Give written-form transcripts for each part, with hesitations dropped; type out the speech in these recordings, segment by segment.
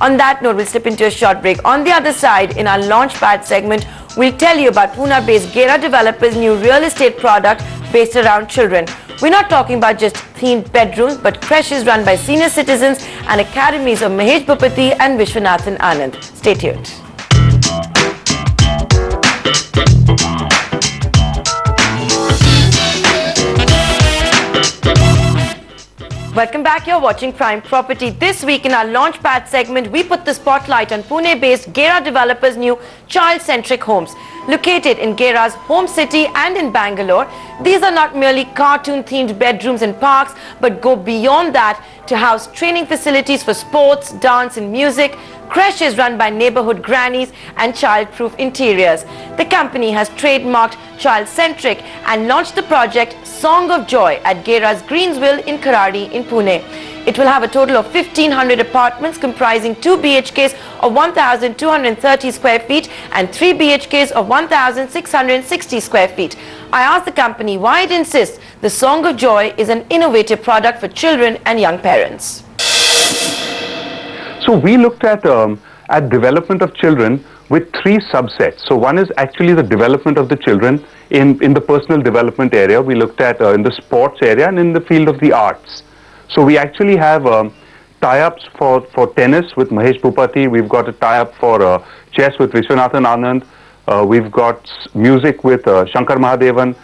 On that note, we'll slip into a short break. On the other side, in our Launchpad segment, we'll tell you about Pune-based Gera developers' new real estate product based around children. We're not talking about just themed bedrooms, but creches run by senior citizens and academies of Mahesh Bhupati and Vishwanathan Anand. Stay tuned. Welcome back. You're watching Prime Property. This week in our Launchpad segment, we put the spotlight on Pune-based Gera developers' new ChildCentric homes. Located in Gera's home city and in Bangalore, these are not merely cartoon-themed bedrooms and parks, but go beyond that to house training facilities for sports, dance and music, creches run by neighborhood grannies and child-proof interiors. The company has trademarked ChildCentric and launched the project Song of Joy at Gera's Greensville in Karadi in Pune. It will have a total of 1,500 apartments comprising 2 BHKs of 1,230 square feet and 3 BHKs of 1,660 square feet. I asked the company why it insists the Song of Joy is an innovative product for children and young parents. So we looked at development of children with 3 subsets. So one is actually the development of the children in the personal development area. We looked at in the sports area and in the field of the arts. So we actually have tie-ups for tennis with Mahesh Bhupati. We've got a tie-up for chess with Vishwanathan Anand. We've got music with Shankar Mahadevan,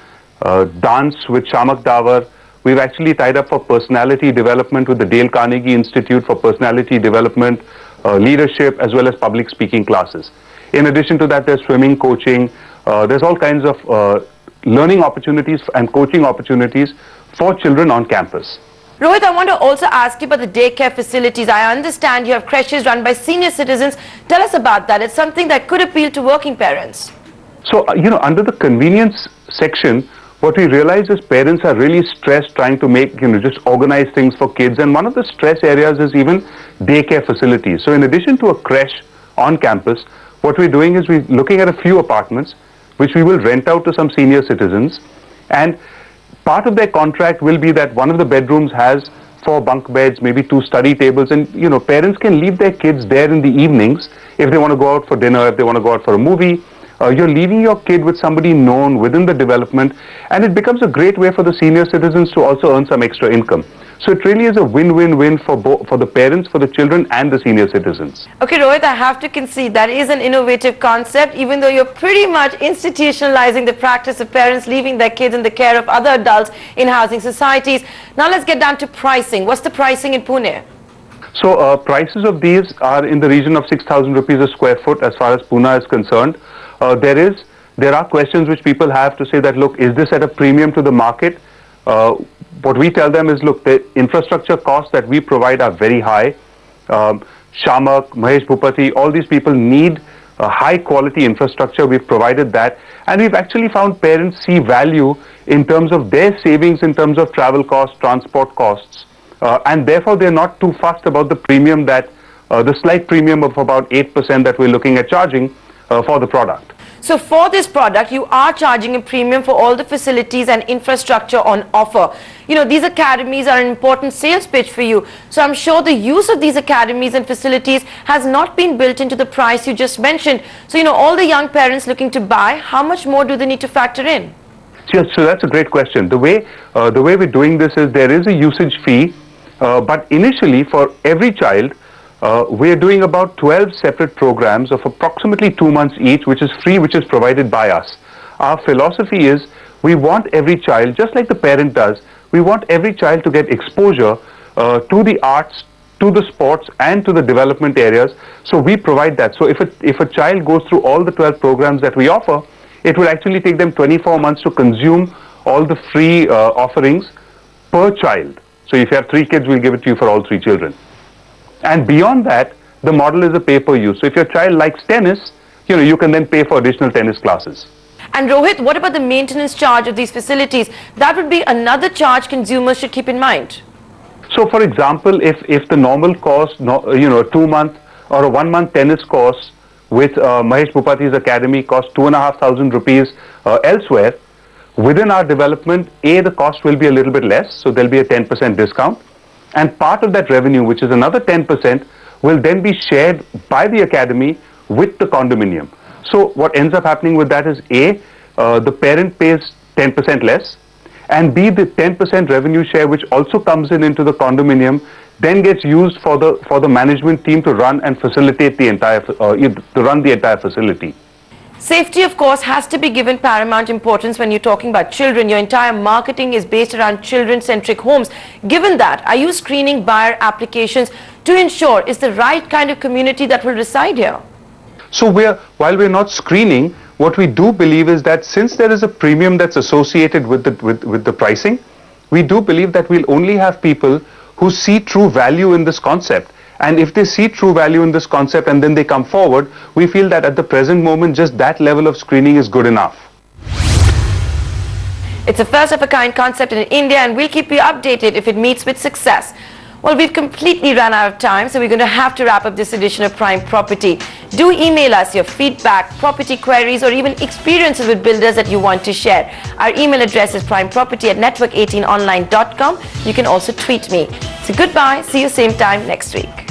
dance with Shamak Davar. We've actually tied up for personality development with the Dale Carnegie Institute for Personality Development, leadership, as well as public speaking classes. In addition to that, there's swimming coaching. There's all kinds of learning opportunities and coaching opportunities for children on campus. Rohit, I want to also ask you about the daycare facilities. I understand you have creches run by senior citizens. Tell us about that. It's something that could appeal to working parents. So, under the convenience section, what we realize is parents are really stressed trying to make, just organize things for kids. And one of the stress areas is even daycare facilities. So in addition to a creche on campus, what we're doing is we're looking at a few apartments, which we will rent out to some senior citizens. And part of their contract will be that one of the bedrooms has 4 bunk beds, maybe 2 study tables, and parents can leave their kids there in the evenings if they want to go out for dinner, if they want to go out for a movie. You're leaving your kid with somebody known within the development, and it becomes a great way for the senior citizens to also earn some extra income. So it really is a win-win-win for the parents, for the children, and the senior citizens. Okay, Rohit, I have to concede that is an innovative concept, even though you're pretty much institutionalizing the practice of parents leaving their kids in the care of other adults in housing societies. Now let's get down to pricing. What's the pricing in Pune? So prices of these are in the region of 6,000 rupees a square foot as far as Pune is concerned. There are questions which people have to say that, look, is this at a premium to the market? What we tell them is, look, the infrastructure costs that we provide are very high. Shamak, Mahesh Bhupati, all these people need high quality infrastructure. We've provided that. And we've actually found parents see value in terms of their savings, in terms of travel costs, transport costs. And therefore, they're not too fussed about the premium that, the slight premium of about 8% that we're looking at charging for the product. So for this product, you are charging a premium for all the facilities and infrastructure on offer. These academies are an important sales pitch for you. So I'm sure the use of these academies and facilities has not been built into the price you just mentioned. So, all the young parents looking to buy, how much more do they need to factor in? Yes, so that's a great question. The way we're doing this is there is a usage fee, but initially for every child, we're doing about 12 separate programs of approximately 2 months each, which is free, which is provided by us. Our philosophy is we want every child, just like the parent does, we want every child to get exposure to the arts, to the sports, and to the development areas. So we provide that. So if a child goes through all the 12 programs that we offer, it will actually take them 24 months to consume all the free offerings per child. So if you have 3 kids, we'll give it to you for all 3 children. And beyond that, the model is a pay-per-use. So if your child likes tennis, you can then pay for additional tennis classes. And Rohit, what about the maintenance charge of these facilities? That would be another charge consumers should keep in mind. So for example, if the normal cost, a 2-month or a 1-month tennis course with Mahesh Bhupati's academy costs 2,500 rupees elsewhere, within our development, the cost will be a little bit less, so there'll be a 10% discount. And part of that revenue, which is another 10%, will then be shared by the academy with the condominium. So what ends up happening with that is A, the parent pays 10% less, and B, the 10% revenue share which also comes into the condominium then gets used for the management team to run and facilitate the entire facility. Safety, of course, has to be given paramount importance when you're talking about children. Your entire marketing is based around children-centric homes. Given that, are you screening buyer applications to ensure it's the right kind of community that will reside here? So while we're not screening, what we do believe is that since there is a premium that's associated with the pricing, we do believe that we'll only have people who see true value in this concept. And if they see true value in this concept and then they come forward, we feel that at the present moment, just that level of screening is good enough. It's a first-of-a-kind concept in India, and we'll keep you updated if it meets with success. Well, we've completely run out of time, so we're going to have to wrap up this edition of Prime Property. Do email us your feedback, property queries, or even experiences with builders that you want to share. Our email address is primeproperty@network18online.com. You can also tweet me. So goodbye. See you same time next week.